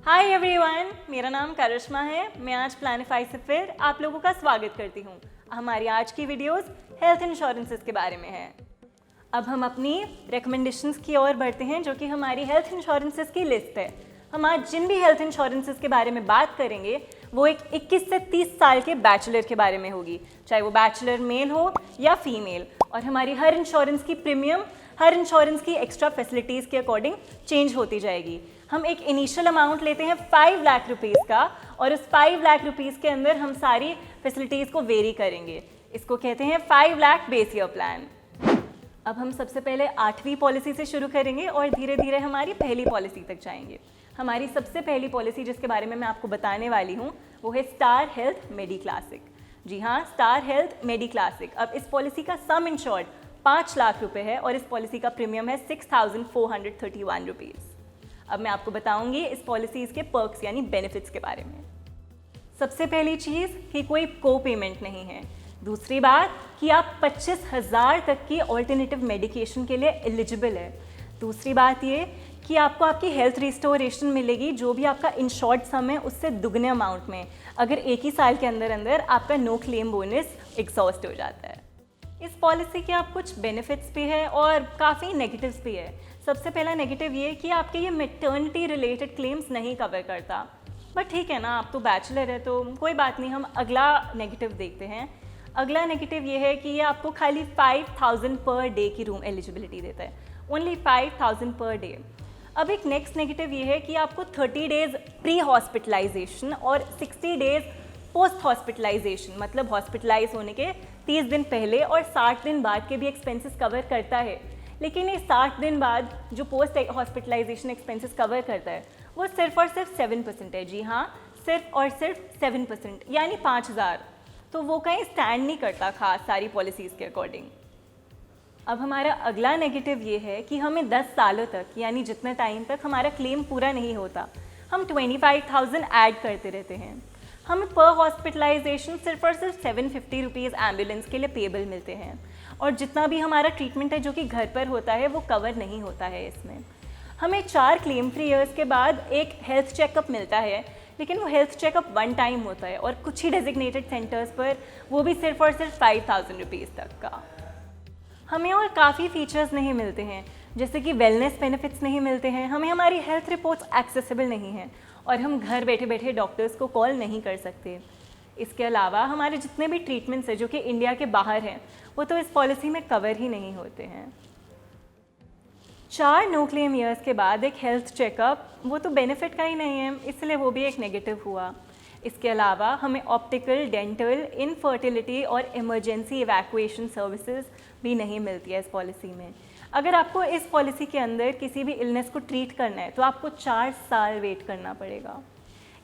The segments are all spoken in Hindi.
हाय एवरीवन, मेरा नाम करिश्मा है। मैं आज प्लानिफाई से फिर आप लोगों का स्वागत करती हूँ। हमारी आज की वीडियोस हेल्थ इंश्योरेंसेस के बारे में है। अब हम अपनी रिकमेंडेशंस की ओर बढ़ते हैं, जो कि हमारी हेल्थ इंश्योरेंसेस की लिस्ट है। हम आज जिन भी हेल्थ इंश्योरेंसेस के बारे में बात करेंगे वो एक 21 से 30 साल के बैचलर के बारे में होगी, चाहे वो बैचलर मेल हो या फीमेल। और हमारी हर इंश्योरेंस की प्रीमियम, हर इंश्योरेंस की एक्स्ट्रा फैसिलिटीज़ के अकॉर्डिंग चेंज होती जाएगी। हम एक इनिशियल अमाउंट लेते हैं 5 लाख रुपीज़ का, और उस 5 लाख रुपीज़ के अंदर हम सारी फैसिलिटीज़ को वेरी करेंगे। इसको कहते हैं 5 लाख बेस ईयर प्लान। अब हम सबसे पहले 8वीं पॉलिसी से शुरू करेंगे और धीरे धीरे हमारी पहली पॉलिसी तक जाएंगे। हमारी सबसे पहली पॉलिसी जिसके बारे में मैं आपको बताने वाली हूँ वो है स्टार हेल्थ मेडी क्लासिक। जी हाँ, स्टार हेल्थ मेडी क्लासिक। अब इस पॉलिसी का सम इंश्योर्ड 5 लाख रुपए है और इस पॉलिसी का प्रीमियम है 6,431 रुपीज़। अब मैं आपको बताऊंगी इस पॉलिसीज़ के पर्क्स यानी बेनिफिट्स के बारे में। सबसे पहली चीज़ कि कोई को पेमेंट नहीं है। दूसरी बात कि आप 25,000 तक की ऑल्टरनेटिव मेडिकेशन के लिए एलिजिबल है। दूसरी बात ये कि आपको आपकी हेल्थ रिस्टोरेशन मिलेगी, जो भी आपका इंश्योर्ड सम है उससे दुगने अमाउंट में, अगर एक ही साल के अंदर अंदर आपका नो क्लेम बोनस एग्जॉस्ट हो जाता है। इस पॉलिसी के आप कुछ बेनिफिट्स भी है और काफ़ी नेगेटिव्स भी है। सबसे पहला नेगेटिव ये कि आपके ये मैटर्निटी रिलेटेड क्लेम्स नहीं कवर करता, बट ठीक है ना, आप तो बैचलर है तो कोई बात नहीं। हम अगला नेगेटिव देखते हैं। अगला नेगेटिव ये है कि ये आपको खाली 5,000 पर डे की रूम एलिजिबिलिटी देता है, ओनली 5,000 पर डे। अब एक नेक्स्ट नेगेटिव ये है कि आपको 30 डेज प्री हॉस्पिटलाइजेशन और 60 डेज पोस्ट हॉस्पिटलाइजेशन, मतलब हॉस्पिटलाइज होने के 30 दिन पहले और 60 दिन बाद के भी एक्सपेंसेस कवर करता है। लेकिन ये 60 दिन बाद जो पोस्ट हॉस्पिटलाइजेशन एक्सपेंसेस कवर करता है वो सिर्फ और सिर्फ 7% है। जी हाँ, सिर्फ और सिर्फ 7%, यानी 5,000। तो वो कहीं स्टैंड नहीं करता खास सारी पॉलिसीज़ के अकॉर्डिंग। अब हमारा अगला नेगेटिव ये है कि हमें 10 सालों तक, यानी जितने टाइम तक हमारा क्लेम पूरा नहीं होता, हम 25,000 ऐड करते रहते हैं। हमें पर हॉस्पिटलाइजेशन सिर्फ और सिर्फ 750 रुपीज़ एम्बुलेंस के लिए पेबल मिलते हैं, और जितना भी हमारा ट्रीटमेंट है जो कि घर पर होता है वो कवर नहीं होता है इसमें। हमें 4 क्लेम फ्री ईयर्स के बाद एक हेल्थ चेकअप मिलता है, लेकिन वो हेल्थ चेकअप 1 टाइम होता है और कुछ ही डेजिग्नेटेड सेंटर्स पर, वो भी सिर्फ और सिर्फ 5,000 रुपीज़ तक का। हमें और काफ़ी फीचर्स नहीं मिलते हैं, जैसे कि वेलनेस बेनिफिट्स नहीं मिलते हैं, हमें हमारी हेल्थ रिपोर्ट्स एक्सेसिबल नहीं हैं, और हम घर बैठे बैठे डॉक्टर्स को कॉल नहीं कर सकते। इसके अलावा हमारे जितने भी ट्रीटमेंट्स हैं जो कि इंडिया के बाहर हैं वो तो इस पॉलिसी में कवर ही नहीं होते हैं। 4 नो क्लेम ईयर्स के बाद एक हेल्थ चेकअप, वो तो बेनिफिट का ही नहीं है, इसलिए वो भी एक नेगेटिव हुआ। इसके अलावा हमें ऑप्टिकल, डेंटल, इनफर्टिलिटी और इमरजेंसी इवैक्यूएशन सर्विसेज भी नहीं मिलती है इस पॉलिसी में। अगर आपको इस पॉलिसी के अंदर किसी भी इलनेस को ट्रीट करना है तो आपको 4 साल वेट करना पड़ेगा।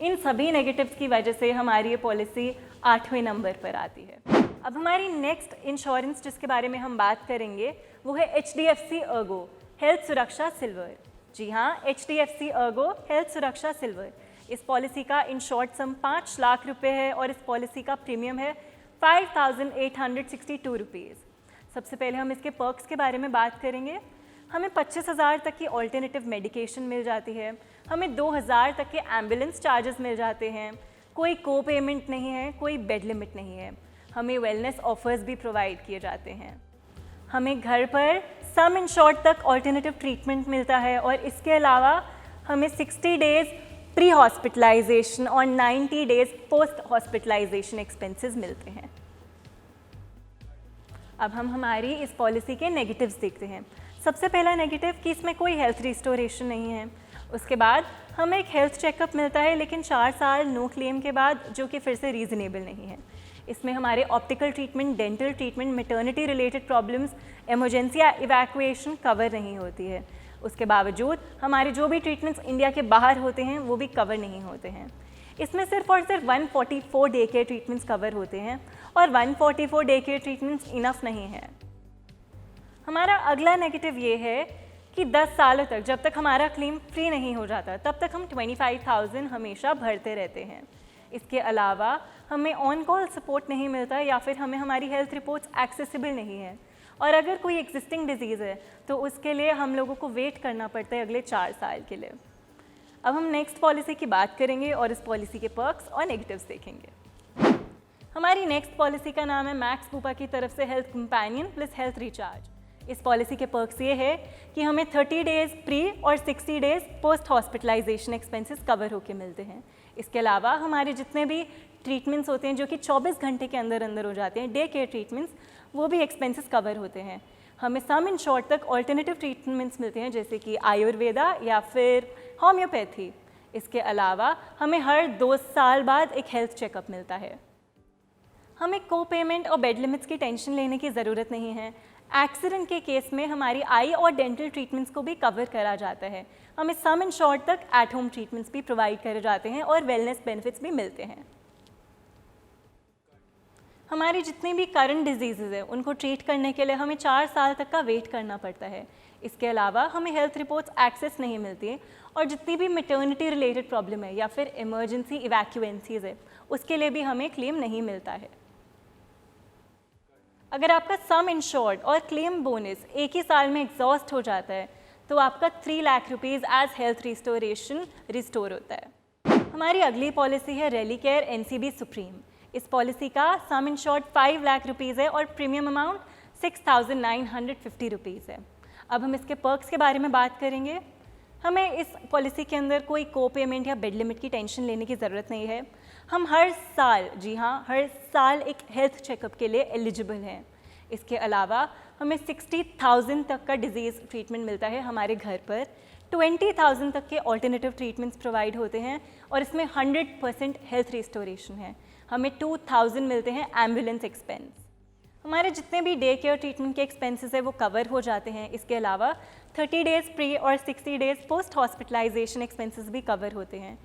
इन सभी नेगेटिव्स की वजह से हमारी ये पॉलिसी 8वें नंबर पर आती है। अब हमारी नेक्स्ट इंश्योरेंस जिसके बारे में हम बात करेंगे वो है HDFC ERGO हेल्थ सुरक्षा सिल्वर। जी हाँ, HDFC ERGO हेल्थ सुरक्षा सिल्वर। इस पॉलिसी का इंश्योर्ड सम 5 लाख रुपए है और इस पॉलिसी का प्रीमियम है 5,862 रुपीज़। सबसे पहले हम इसके पर्क्स के बारे में बात करेंगे। हमें 25,000 तक की ऑल्टरनेटिव मेडिकेशन मिल जाती है, हमें 2,000 तक के एम्बुलेंस चार्जेस मिल जाते हैं, कोई को पेमेंट नहीं है, कोई बेड लिमिट नहीं है, हमें वेलनेस ऑफर्स भी प्रोवाइड किए जाते हैं, हमें घर पर सम इंश्योर्ड तक ऑल्टरनेटिव ट्रीटमेंट मिलता है, और इसके अलावा हमें 60 डेज प्री हॉस्पिटलाइजेशन और 90 डेज पोस्ट हॉस्पिटलाइजेशन एक्सपेंसेस मिलते हैं। अब हम हमारी इस पॉलिसी के नेगेटिव्स देखते हैं। सबसे पहला नेगेटिव कि इसमें कोई हेल्थ रिस्टोरेशन नहीं है। उसके बाद हमें एक हेल्थ चेकअप मिलता है, लेकिन 4 साल नो क्लेम के बाद, जो कि फिर से रीज़नेबल नहीं है। इसमें हमारे optical treatment, dental treatment, maternity related problems, emergency evacuation cover नहीं होती है। उसके बावजूद हमारे जो भी ट्रीटमेंट्स इंडिया के बाहर होते हैं वो भी कवर नहीं होते हैं। इसमें सिर्फ और सिर्फ 144 डे के ट्रीटमेंट्स कवर होते हैं, और 144 डे के ट्रीटमेंट्स इनफ नहीं है। हमारा अगला नेगेटिव ये है कि 10 सालों तक, जब तक हमारा क्लेम फ्री नहीं हो जाता तब तक हम 25,000 हमेशा भरते रहते हैं। इसके अलावा हमें ऑन कॉल सपोर्ट नहीं मिलता, या फिर हमें हमारी हेल्थ रिपोर्ट्स एक्सेसिबल नहीं है, और अगर कोई एग्जिस्टिंग डिजीज़ है तो उसके लिए हम लोगों को वेट करना पड़ता है अगले 4 साल के लिए। अब हम नेक्स्ट पॉलिसी की बात करेंगे और इस पॉलिसी के पर्क्स और नेगेटिव्स देखेंगे। हमारी नेक्स्ट पॉलिसी का नाम है मैक्स बूपा की तरफ से health companion plus health recharge. इस पॉलिसी के पर्क्स ये है कि हमें 30 डेज प्री और 60 days post hospitalization expenses cover होके मिलते हैं। इसके अलावा हमारे जितने भी ट्रीटमेंट्स होते हैं जो कि 24 घंटे के अंदर अंदर हो जाते हैं, डे केयर ट्रीटमेंट्स, वो भी एक्सपेंसेस कवर होते हैं। हमें सम इंश्योर्ड तक ऑल्टरनेटिव ट्रीटमेंट्स मिलते हैं जैसे कि आयुर्वेदा या फिर होम्योपैथी। इसके अलावा हमें हर 2 साल बाद एक हेल्थ चेकअप मिलता है। हमें को पेमेंट और बेड लिमिट्स की टेंशन लेने की ज़रूरत नहीं है। एक्सीडेंट के केस में हमारी आई और डेंटल ट्रीटमेंट्स को भी कवर करा जाता है। हमें सम इंश्योर्ड तक एट होम ट्रीटमेंट्स भी प्रोवाइड करे जाते हैं और वेलनेस बेनिफिट्स भी मिलते हैं। हमारी जितनी भी करंट डिजीज़ेज़ हैं उनको ट्रीट करने के लिए हमें 4 साल तक का वेट करना पड़ता है। इसके अलावा हमें हेल्थ रिपोर्ट्स एक्सेस नहीं मिलती है और जितनी भी मैटर्निटी रिलेटेड प्रॉब्लम है या फिर इमरजेंसी इवैक्यूएंसीज़ है उसके लिए भी हमें क्लेम नहीं मिलता है। अगर आपका सम इंश्योर्ड और क्लेम बोनस एक ही साल में एग्जॉस्ट हो जाता है तो आपका 3 lakh rupees as health restoration restore होता है। हमारी अगली पॉलिसी है रेलिकेयर एनसीबी सुप्रीम। इस पॉलिसी का सम इंश्योर्ड 5 लाख रुपीज़ है और प्रीमियम अमाउंट 6,950 रुपीज़ है। अब हम इसके पर्क्स के बारे में बात करेंगे। हमें इस पॉलिसी के अंदर कोई को पेमेंट या बेड लिमिट की टेंशन लेने की ज़रूरत नहीं है। हम हर साल, जी हाँ, हर साल एक हेल्थ चेकअप के लिए एलिजिबल हैं। इसके अलावा हमें 60,000 तक का डिजीज़ ट्रीटमेंट मिलता है हमारे घर पर। 20,000 तक के ऑल्टरनेटिव ट्रीटमेंट्स प्रोवाइड होते हैं और इसमें 100% हेल्थ रिस्टोरेशन है। हमें 2,000 मिलते हैं एम्बुलेंस एक्सपेंस। हमारे जितने भी डे केयर ट्रीटमेंट के एक्सपेंसेस है वो कवर हो जाते हैं। इसके अलावा 30 डेज़ प्री और 60 डेज़ पोस्ट हॉस्पिटलाइजेशन एक्सपेंसेस भी कवर होते हैं।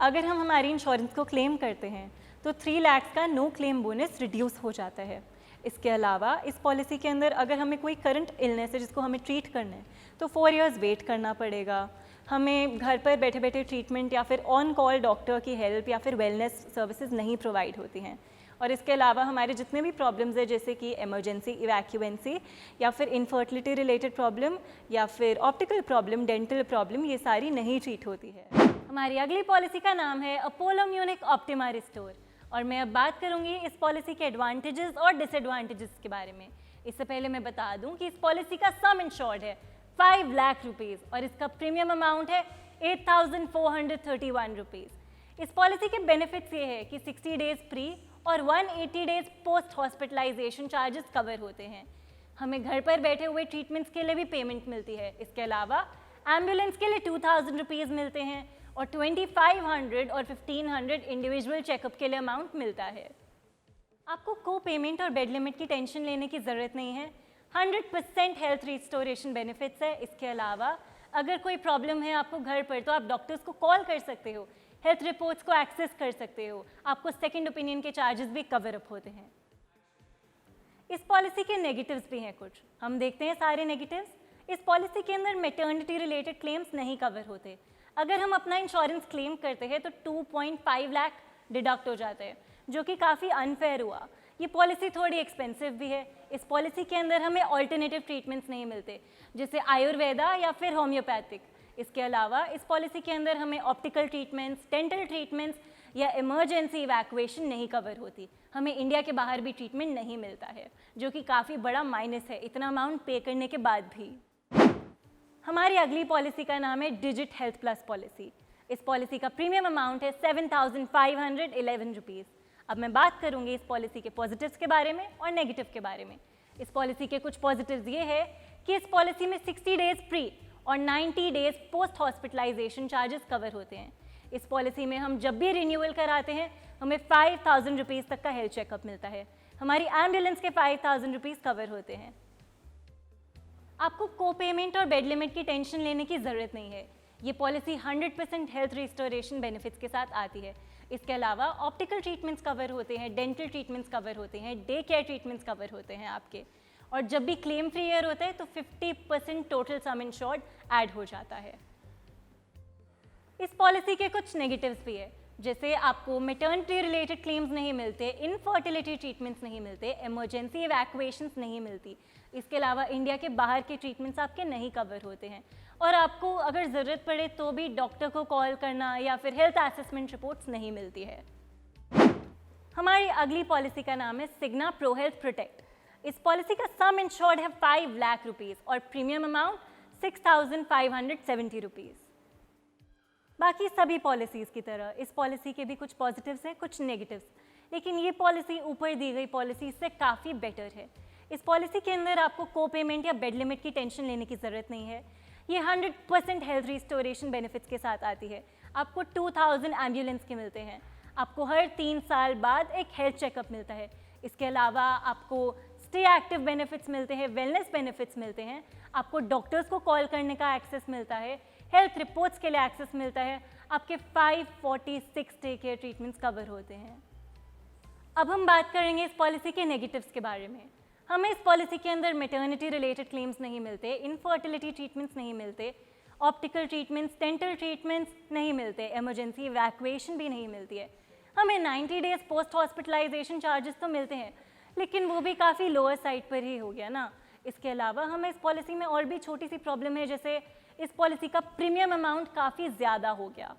अगर हम हमारी इंश्योरेंस को क्लेम करते हैं तो 3 लाख का नो क्लेम बोनस रिड्यूस हो जाता है। इसके अलावा इस पॉलिसी के अंदर अगर हमें कोई करंट इलनेस है जिसको हमें ट्रीट करना है तो 4 इयर्स वेट करना पड़ेगा। हमें घर पर बैठे बैठे ट्रीटमेंट या फिर ऑन कॉल डॉक्टर की हेल्प या फिर वेलनेस सर्विसेज नहीं प्रोवाइड होती हैं। और इसके अलावा हमारे जितने भी प्रॉब्लम्स है जैसे कि इमरजेंसी इवैक्यूएंसी या फिर इनफर्टिलिटी रिलेटेड प्रॉब्लम या फिर ऑप्टिकल प्रॉब्लम, डेंटल प्रॉब्लम, ये सारी नहीं ट्रीट होती है। हमारी अगली पॉलिसी का नाम है अपोलो म्यूनिक ऑप्टिमा रिस्टोर और मैं अब बात करूंगी इस पॉलिसी के एडवांटेजेस और डिसएडवांटेजेस के बारे में। इससे पहले मैं बता दूं कि इस पॉलिसी का सम इंश्योर्ड है 5 लाख रुपीज़ और इसका प्रीमियम अमाउंट है 8,431 रुपीज़। इस पॉलिसी के बेनिफिट्स ये है कि 60 डेज़ प्री और 180 days post hospitalization charges cover होते हैं। हमें घर पर बैठे हुए ट्रीटमेंट्स के लिए भी पेमेंट मिलती है। इसके अलावा एम्बुलेंस के लिए 2,000 रुपीज़ मिलते हैं और 2,500 और 1,500 इंडिविजुअल चेकअप के लिए अमाउंट मिलता है। आपको को पेमेंट और बेड लिमिट की टेंशन लेने की ज़रूरत नहीं है। 100% हेल्थ रिस्टोरेशन बेनिफिट्स है। इसके अलावा अगर कोई प्रॉब्लम है आपको घर पर तो आप डॉक्टर्स को कॉल कर सकते हो, हेल्थ रिपोर्ट्स को एक्सेस कर सकते हो। आपको सेकंड ओपिनियन के चार्जेस भी कवर अप होते हैं। इस पॉलिसी के नेगेटिव्स भी हैं कुछ, हम देखते हैं सारे नेगेटिव्स। इस पॉलिसी के अंदर मैटर्निटी रिलेटेड क्लेम्स नहीं कवर होते। अगर हम अपना इंश्योरेंस क्लेम करते हैं तो 2.5 लाख डिडक्ट हो जाते हैं, जो कि काफ़ी अनफेयर हुआ। ये पॉलिसी थोड़ी एक्सपेंसिव भी है। इस पॉलिसी के अंदर हमें ऑल्टरनेटिव ट्रीटमेंट्स नहीं मिलते जैसे आयुर्वेदा या फिर होम्योपैथिक। इसके अलावा इस पॉलिसी के अंदर हमें ऑप्टिकल ट्रीटमेंट्स, डेंटल ट्रीटमेंट्स या इमरजेंसी इवैक्यूएशन नहीं कवर होती। हमें इंडिया के बाहर भी ट्रीटमेंट नहीं मिलता है, जो कि काफ़ी बड़ा माइनस है इतना अमाउंट पे करने के बाद भी। हमारी अगली पॉलिसी का नाम है डिजिट हेल्थ प्लस पॉलिसी। इस पॉलिसी का प्रीमियम अमाउंट है 7,511 रुपीज़। अब मैं बात करूंगी इस पॉलिसी के पॉजिटिव्स के बारे में और नेगेटिव के बारे में। इस पॉलिसी के कुछ पॉजिटिव्स ये है कि इस पॉलिसी में 60 डेज़ प्री और 90 days post hospitalization charges cover होते हैं। इस पॉलिसी में हम जब भी रिन्यूअल कराते हैं हमें 5,000 रुपीज़ तक का हेल्थ चेकअप मिलता है। हमारी एम्बुलेंस के 5,000 रुपीज़ कवर होते हैं। आपको को पेमेंट और बेड लिमिट की टेंशन लेने की ज़रूरत नहीं है। ये पॉलिसी 100% हेल्थ रिस्टोरेशन बेनिफिट्स के साथ आती है। इसके अलावा ऑप्टिकल ट्रीटमेंट्स कवर होते हैं, डेंटल ट्रीटमेंट्स कवर होते हैं, डे केयर ट्रीटमेंट्स कवर होते हैं आपके। और जब भी क्लेम फ्री ईयर होता है तो 50% टोटल सम इंश्योर्ड ऐड हो जाता है। इस पॉलिसी के कुछ नेगेटिव्स भी है, जैसे आपको मैटर्निटी रिलेटेड क्लेम्स नहीं मिलते, इनफर्टिलिटी ट्रीटमेंट्स नहीं मिलते, इमरजेंसी इवैक्यूएशंस नहीं मिलती। इसके अलावा इंडिया के बाहर के ट्रीटमेंट्स आपके नहीं कवर होते हैं और आपको अगर ज़रूरत पड़े तो भी डॉक्टर को कॉल करना या फिर हेल्थ असेसमेंट रिपोर्ट्स नहीं मिलती है। हमारी अगली पॉलिसी का नाम है सिग्ना प्रो हेल्थ प्रोटेक्ट। इस पॉलिसी का सम इंश्योर्ड है 5 लाख रुपीज़ और प्रीमियम अमाउंट 6,570 रुपीज़। बाकी सभी पॉलिसीज़ की तरह इस पॉलिसी के भी कुछ पॉजिटिव्स हैं, कुछ नेगेटिव्स, लेकिन ये पॉलिसी ऊपर दी गई पॉलिसी से काफ़ी बेटर है। इस पॉलिसी के अंदर आपको को पेमेंट या बेड लिमिट की टेंशन लेने की ज़रूरत नहीं है। ये 100% हेल्थ रिस्टोरेशन बेनिफिट्स के साथ आती है। आपको 2000 एम्बुलेंस के मिलते हैं। आपको हर 3 साल बाद एक हेल्थ चेकअप मिलता है। इसके अलावा आपको स्टे एक्टिव बेनिफिट्स मिलते हैं, वेलनेस बेनिफिट्स मिलते हैं। आपको डॉक्टर्स को कॉल करने का एक्सेस मिलता है, हेल्थ रिपोर्ट्स के लिए एक्सेस मिलता है। आपके 546 डे केयर ट्रीटमेंट्स कवर होते हैं। अब हम बात करेंगे इस पॉलिसी के नेगेटिव्स के बारे में। हमें इस पॉलिसी के अंदर मैटर्निटी रिलेटेड क्लेम्स नहीं मिलते, इनफर्टिलिटी ट्रीटमेंट्स नहीं मिलते, ऑप्टिकल ट्रीटमेंट्स, डेंटल ट्रीटमेंट्स नहीं मिलते, इमरजेंसी इवैक्यूएशन भी नहीं मिलती है। हमें 90 डेज पोस्ट हॉस्पिटलाइजेशन चार्जेस तो मिलते हैं, लेकिन वो भी काफ़ी लोअर साइड पर ही हो गया ना। इसके अलावा हमें इस पॉलिसी में और भी छोटी सी प्रॉब्लम है, जैसे इस पॉलिसी का प्रीमियम अमाउंट काफ़ी ज़्यादा हो गया।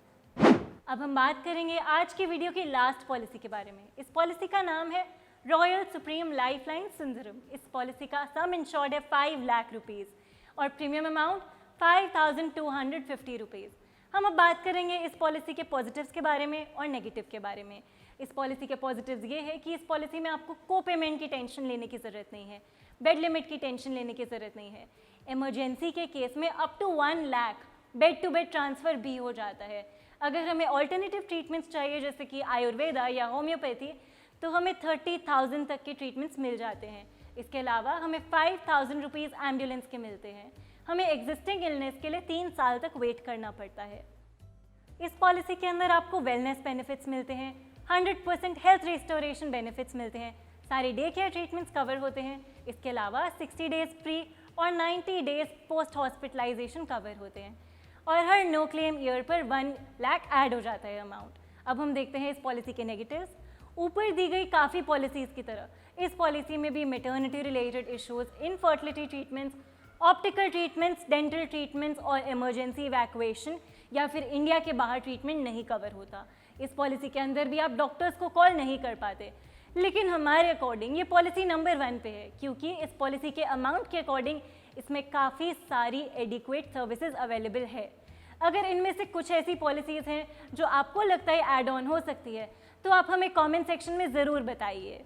अब हम बात करेंगे आज की वीडियो की लास्ट पॉलिसी के बारे में। इस पॉलिसी का नाम है रॉयल सुप्रीम लाइफलाइन सुंदरम। इस पॉलिसी का सम इंश्योर्ड है 5 लाख रुपीज़ और प्रीमियम अमाउंट 5,250 रुपीज़। हम अब बात करेंगे इस पॉलिसी के पॉजिटिव्स के बारे में और नेगेटिव के बारे में। इस पॉलिसी के पॉजिटिव्स ये है कि इस पॉलिसी में आपको को पेमेंट की टेंशन लेने की ज़रूरत नहीं है, बेड लिमिट की टेंशन लेने की ज़रूरत नहीं है। इमरजेंसी के केस में up to 1 lakh bed to bed transfer भी हो जाता है। अगर हमें ऑल्टरनेटिव ट्रीटमेंट्स चाहिए जैसे कि आयुर्वेदा या होम्योपैथी, तो हमें 30,000 तक के ट्रीटमेंट्स मिल जाते हैं। इसके अलावा हमें 5,000 रुपीज़ एम्बुलेंस के मिलते हैं। हमें एग्जिस्टिंग इलनेस के लिए 3 साल तक वेट करना पड़ता है। इस पॉलिसी के अंदर आपको वेलनेस बेनिफिट्स मिलते हैं, 100% हेल्थ रिस्टोरेशन बेनिफिट्स मिलते हैं, सारे डे केयर ट्रीटमेंट्स कवर होते हैं। इसके अलावा 60 डेज फ्री और 90 डेज पोस्ट हॉस्पिटलाइजेशन कवर होते हैं और हर नो क्लेम ईयर पर 1 लाख ऐड हो जाता है अमाउंट। अब हम देखते हैं इस पॉलिसी के नेगेटिव्स। ऊपर दी गई काफ़ी पॉलिसीज़ की तरह इस पॉलिसी में भी maternity related issues, infertility treatments, optical treatments, dental treatments और इमरजेंसी इवैक्यूएशन या फिर इंडिया के बाहर ट्रीटमेंट नहीं कवर होता। इस पॉलिसी के अंदर भी आप डॉक्टर्स को कॉल नहीं कर पाते, लेकिन हमारे अकॉर्डिंग ये पॉलिसी नंबर 1 पे है, क्योंकि इस पॉलिसी के अमाउंट के अकॉर्डिंग इसमें काफ़ी सारी एडिक्वेट सर्विसेज अवेलेबल है। अगर इनमें से कुछ ऐसी पॉलिसीज़ हैं जो आपको लगता है ऐड ऑन हो सकती है, तो आप हमें कमेंट सेक्शन में ज़रूर बताइए।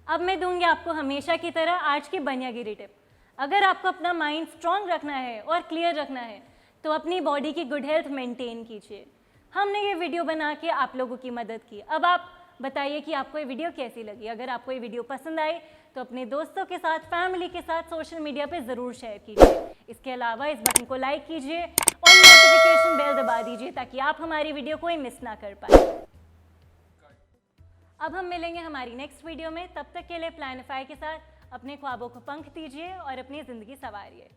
अब मैं दूंगी आपको हमेशा की तरह आज की बनियागिरी टिप। अगर आपको अपना माइंड स्ट्रांग रखना है और क्लियर रखना है, तो अपनी बॉडी की गुड हेल्थ मेंटेन कीजिए। हमने ये वीडियो बना के आप लोगों की मदद की। अब आप बताइए कि आपको ये वीडियो कैसी लगी। अगर आपको ये वीडियो पसंद आई तो अपने दोस्तों के साथ, फैमिली के साथ सोशल मीडिया पे ज़रूर शेयर कीजिए। इसके अलावा इस बटन को लाइक कीजिए और नोटिफिकेशन बेल दबा दीजिए ताकि आप हमारी वीडियो कोई मिस ना कर पाए। अब हम मिलेंगे हमारी नेक्स्ट वीडियो में। तब तक के लिए प्लानिफाई के साथ अपने ख्वाबों को पंख दीजिए और अपनी ज़िंदगी संवारिए।